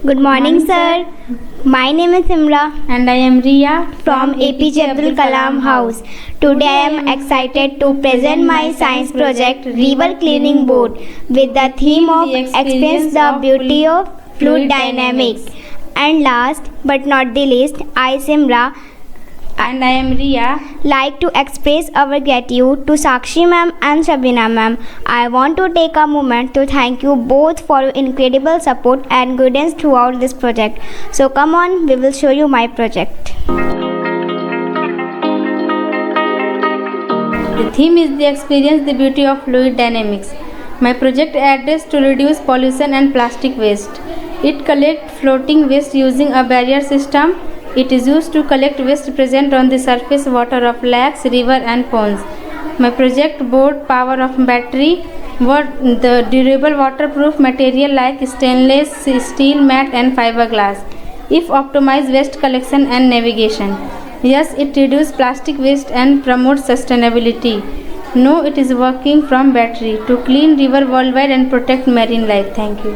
Good morning, sir. My name is Simra And I am Riya from APJ Abdul Kalam House. Today I am excited to present my science project River Cleaning Board with the theme of Experience the Beauty of Fluid Dynamics. And last but not the least, I Simra and I am Riya. like to express our gratitude to Sakshi ma'am and Shabina ma'am. I want to take a moment to thank you both for your incredible support and guidance throughout this project. So come on, we will show you my project. The theme is the experience the beauty of fluid dynamics. My project address to reduce pollution and plastic waste. It collects floating waste using a barrier system. It is used to collect waste present on the surface water of lakes, river and ponds. My project board power of battery, the durable waterproof material like stainless steel, mat and fiberglass. If optimized waste collection and navigation. Yes, it reduces plastic waste and promotes sustainability. No, it is working from battery to clean river worldwide and protect marine life. Thank you.